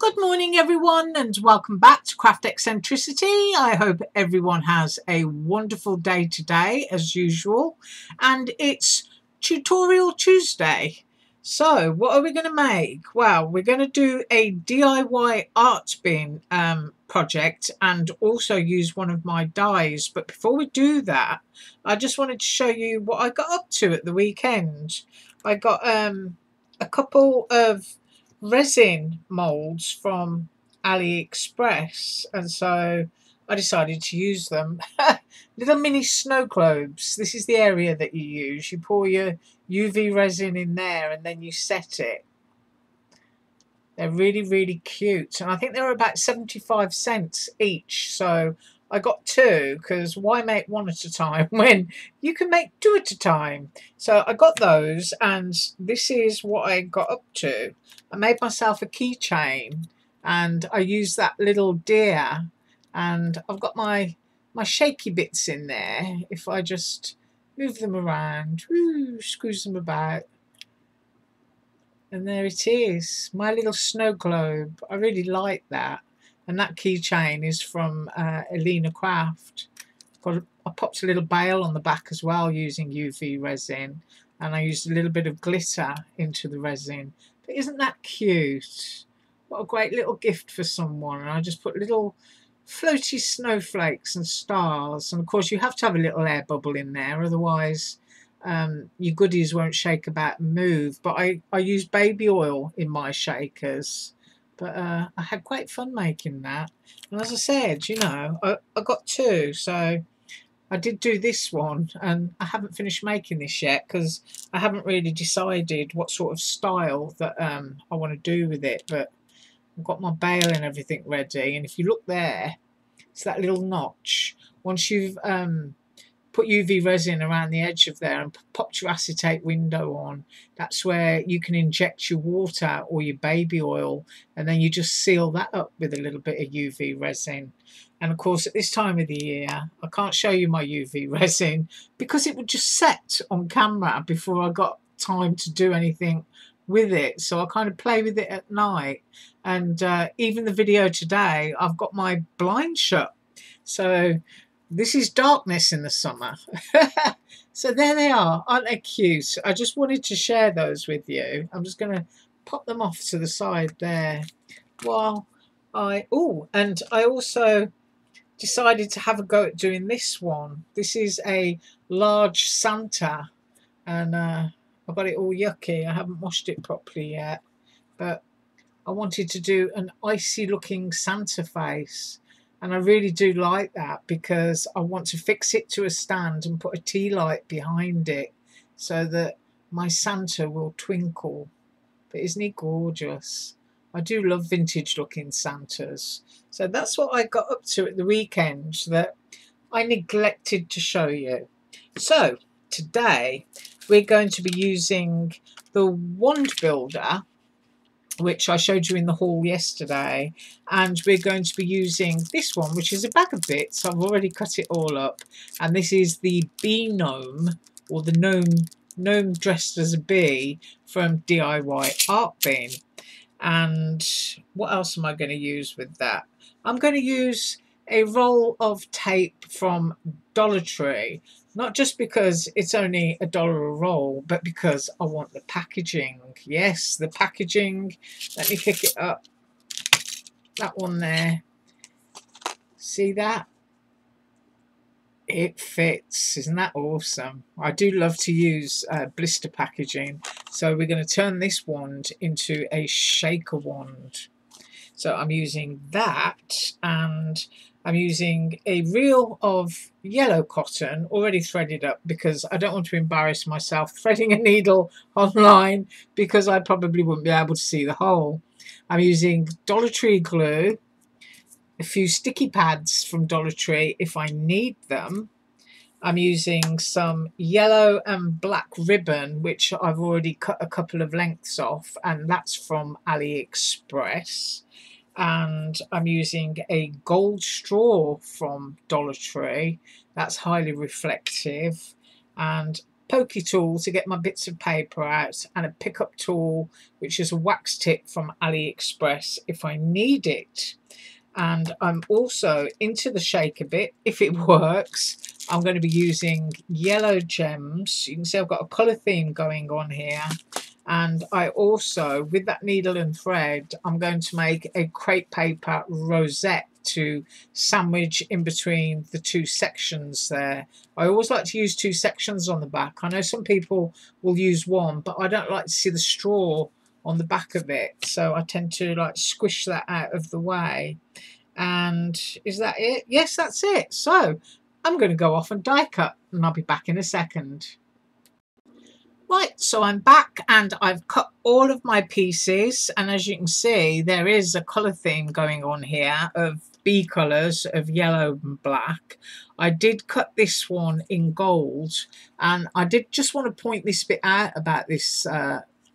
Good morning everyone and welcome back to Craft Eccentricity. I hope everyone has a wonderful day today as usual, and it's Tutorial Tuesday. So what are we going to make? Well, we're going to do a DIY art bin project and also use one of my dies. But before we do that, I just wanted to show you what I got up to at the weekend. I got a couple of resin molds from Aliexpress, and so I decided to use them. Little mini snow globes. This is the area that you use. You pour your UV resin in there and then you set it. They're really cute, and I think they were about 75 cents each, so I got two because why make one at a time when you can make two at a time. So I got those, and this is what I got up to. I made myself a keychain and I used that little deer, and I've got my shaky bits in there. If I just move them around, squeeze them about, and there it is, my little snow globe. I really like that. And that keychain is from Elena Craft. I popped a little bail on the back as well using UV resin, and I used a little bit of glitter into the resin. But isn't that cute? What a great little gift for someone. And I just put little floaty snowflakes and stars, and of course you have to have a little air bubble in there, otherwise your goodies won't shake about and move. But I used baby oil in my shakers. But I had great fun making that. And as I said, you know, I got two. So I did do this one, and I haven't finished making this yet because I haven't really decided what sort of style that I want to do with it. But I've got my bail and everything ready. And if you look there, it's that little notch. Once you've put UV resin around the edge of there and popped your acetate window on, that's where you can inject your water or your baby oil, and then you just seal that up with a little bit of UV resin. And of course at this time of the year I can't show you my UV resin because it would just set on camera before I got time to do anything with it, so I kind of play with it at night. And even the video today, I've got my blind shut, so this is darkness in the summer. So there they are. Aren't they cute? I just wanted to share those with you. I'm just going to pop them off to the side there while and I also decided to have a go at doing this one. This is a large Santa, and I've got it all yucky. I haven't washed it properly yet, but I wanted to do an icy looking Santa face. And I really do like that because I want to fix it to a stand and put a tea light behind it so that my Santa will twinkle. But isn't he gorgeous? I do love vintage looking Santas. So that's what I got up to at the weekend that I neglected to show you. So today we're going to be using the wand builder, which I showed you in the haul yesterday, and we're going to be using this one, which is a bag of bits. I've already cut it all up, and this is the bee gnome, or the gnome dressed as a bee from DIYARTBIN. And what else am I going to use with that? I'm going to use a roll of tape from Dollar Tree, not just because it's only $1 a roll, but because I want the packaging. Yes, the packaging. Let me pick it up. That one there. See that? It fits. Isn't that awesome? I do love to use blister packaging. So we're going to turn this wand into a shaker wand. So I'm using that, and I'm using a reel of yellow cotton already threaded up because I don't want to embarrass myself threading a needle online because I probably wouldn't be able to see the hole. I'm using Dollar Tree glue, a few sticky pads from Dollar Tree if I need them. I'm using some yellow and black ribbon, which I've already cut a couple of lengths off, and that's from Aliexpress. And I'm using a gold straw from Dollar Tree. That's highly reflective. And pokey tool to get my bits of paper out, and a pickup tool, which is a wax tip from Aliexpress if I need it. And I'm also into the shake a bit. If it works, I'm going to be using yellow gems. You can see I've got a colour theme going on here. And I also, with that needle and thread, I'm going to make a crepe paper rosette to sandwich in between the two sections there. I always like to use two sections on the back. I know some people will use one, but I don't like to see the straw on the back of it, so I tend to like squish that out of the way. And is that it? Yes, that's it. So I'm going to go off and die cut, and I'll be back in a second. Right, so I'm back and I've cut all of my pieces, and as you can see there is a colour theme going on here of bee colours of yellow and black. I did cut this one in gold, and I did just want to point this bit out about this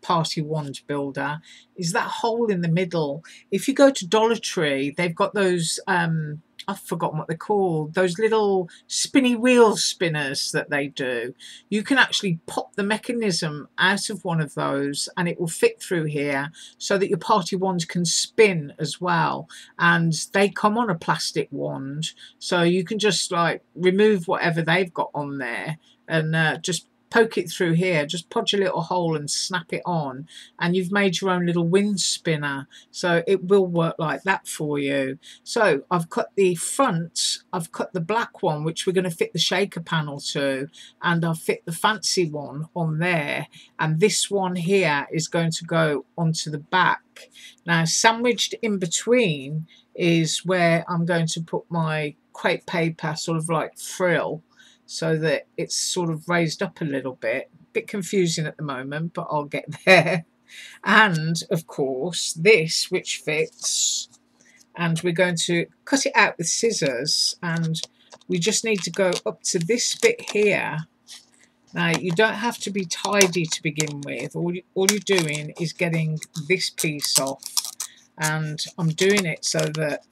party wand builder, is that hole in the middle. If you go to Dollar Tree, they've got those I've forgotten what they're called, those little spinny wheel spinners that they do. You can actually pop the mechanism out of one of those and it will fit through here so that your party wand can spin as well. And they come on a plastic wand, so you can just like remove whatever they've got on there and just poke it through here, just podge a little hole and snap it on, and you've made your own little wind spinner. So it will work like that for you. So I've cut the front, I've cut the black one which we're going to fit the shaker panel to, and I've fit the fancy one on there, and this one here is going to go onto the back. Now sandwiched in between is where I'm going to put my crepe paper sort of like frill, so that it's sort of raised up a little bit. Bit confusing at the moment, but I'll get there. And of course this, which fits, and we're going to cut it out with scissors, and we just need to go up to this bit here. Now you don't have to be tidy to begin with. All you're doing is getting this piece off, and I'm doing it so that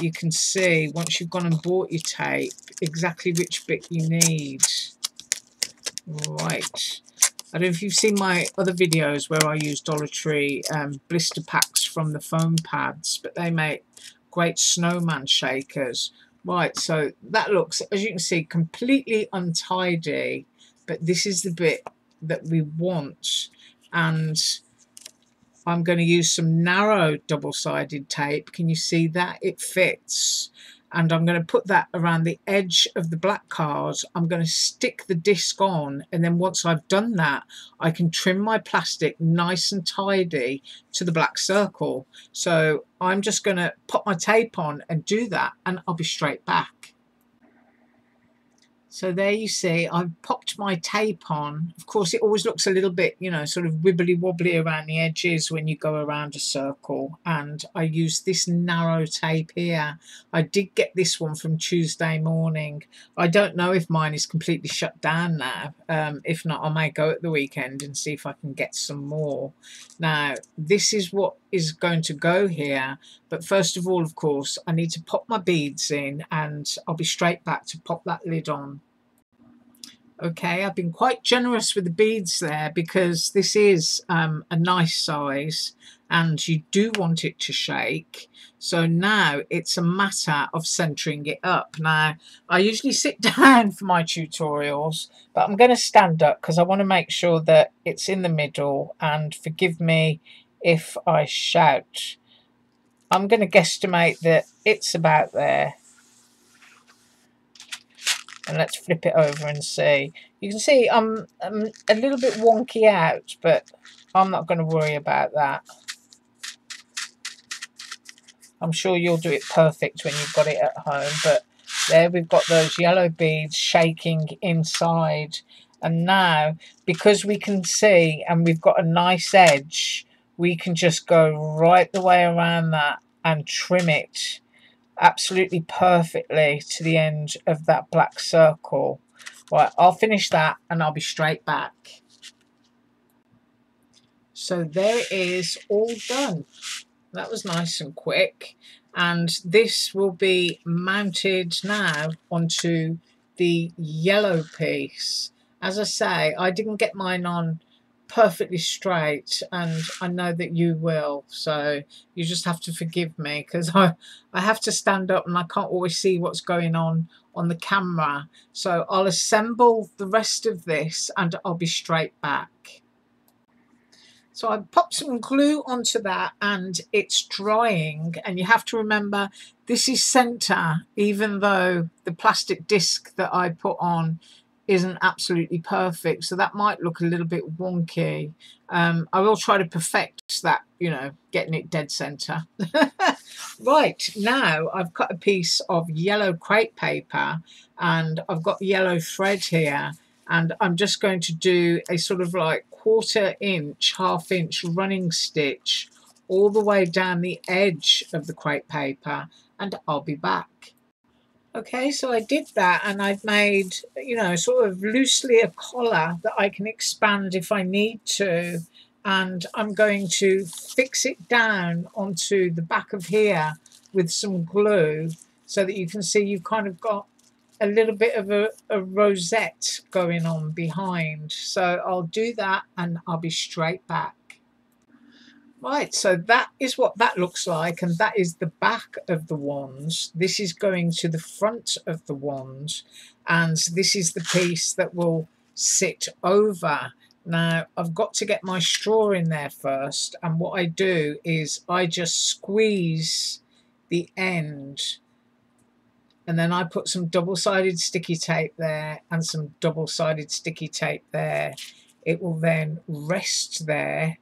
you can see once you've gone and bought your tape exactly which bit you need. Right, I don't know if you've seen my other videos where I use Dollar Tree blister packs from the foam pads, but they make great snowman shakers. Right, so that looks, as you can see, completely untidy, but this is the bit that we want. And I'm going to use some narrow double-sided tape. Can you see that? It fits. And I'm going to put that around the edge of the black card. I'm going to stick the disc on, and then once I've done that, I can trim my plastic nice and tidy to the black circle. So I'm just going to pop my tape on and do that, and I'll be straight back. So there you see, I've popped my tape on. Of course, it always looks a little bit, you know, sort of wibbly wobbly around the edges when you go around a circle. And I use this narrow tape here. I did get this one from Tuesday morning. I don't know if mine is completely shut down now. If not, I may go at the weekend and see if I can get some more. Now, this is what is going to go here. But first of all, of course, I need to pop my beads in, and I'll be straight back to pop that lid on. Okay, I've been quite generous with the beads there because this is a nice size and you do want it to shake. So now it's a matter of centering it up. Now, I usually sit down for my tutorials, but I'm going to stand up because I want to make sure that it's in the middle, and forgive me if I shout. I'm going to guesstimate that it's about there. And let's flip it over and see. You can see I'm a little bit wonky out, but I'm not going to worry about that. I'm sure you'll do it perfect when you've got it at home. But there we've got those yellow beads shaking inside. And now, because we can see and we've got a nice edge, we can just go right the way around that and trim it absolutely perfectly to the end of that black circle. Right, I'll finish that and I'll be straight back. So there it is, all done. That was nice and quick, and this will be mounted now onto the yellow piece. As I say, I didn't get mine on perfectly straight, and I know that you will, so you just have to forgive me, because I have to stand up and I can't always see what's going on the camera. So I'll assemble the rest of this and I'll be straight back. So I popped some glue onto that and it's drying, and you have to remember this is centre, even though the plastic disc that I put on isn't absolutely perfect, so that might look a little bit wonky. I will try to perfect that, you know, getting it dead centre. Right, now I've cut a piece of yellow crepe paper and I've got yellow thread here, and I'm just going to do a sort of like 1/4 inch, 1/2 inch running stitch all the way down the edge of the crepe paper, and I'll be back. Okay, so I did that and I've made, you know, sort of loosely a collar that I can expand if I need to, and I'm going to fix it down onto the back of here with some glue so that you can see you've kind of got a little bit of a rosette going on behind. So I'll do that and I'll be straight back. Right, so that is what that looks like, and that is the back of the wand. This is going to the front of the wand, and this is the piece that will sit over. Now I've got to get my straw in there first, and what I do is I just squeeze the end, and then I put some double-sided sticky tape there and some double-sided sticky tape there. It will then rest there,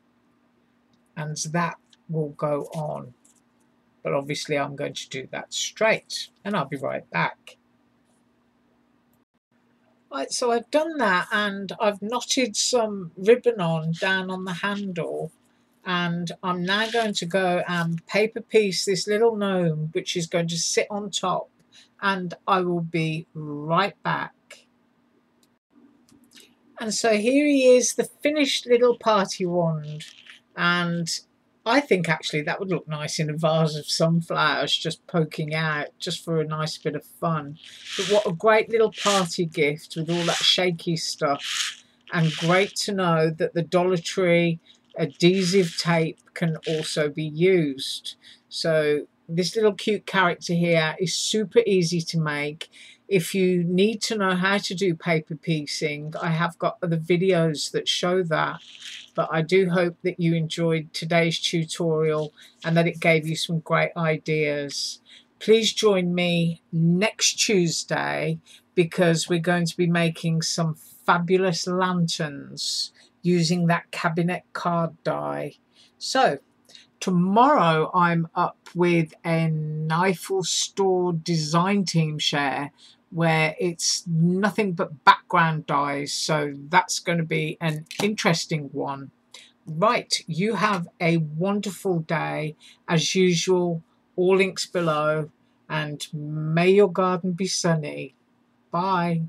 and that will go on, but obviously I'm going to do that straight, and I'll be right back. Right, so I've done that and I've knotted some ribbon on down on the handle, and I'm now going to go and paper piece this little gnome which is going to sit on top, and I will be right back. And so here he is, the finished little party wand, and I think actually that would look nice in a vase of sunflowers just poking out, just for a nice bit of fun. But what a great little party gift with all that shaky stuff, and great to know that the Dollar Tree adhesive tape can also be used. So this little cute character here is super easy to make. If you need to know how to do paper piecing, I have got other videos that show that. But I do hope that you enjoyed today's tutorial and that it gave you some great ideas. Please join me next Tuesday, because we're going to be making some fabulous lanterns using that cabinet card die. So tomorrow I'm up with an Eiffel Store design team share where it's nothing but background dies, so that's going to be an interesting one. Right, you have a wonderful day. As usual, all links below, and may your garden be sunny. Bye.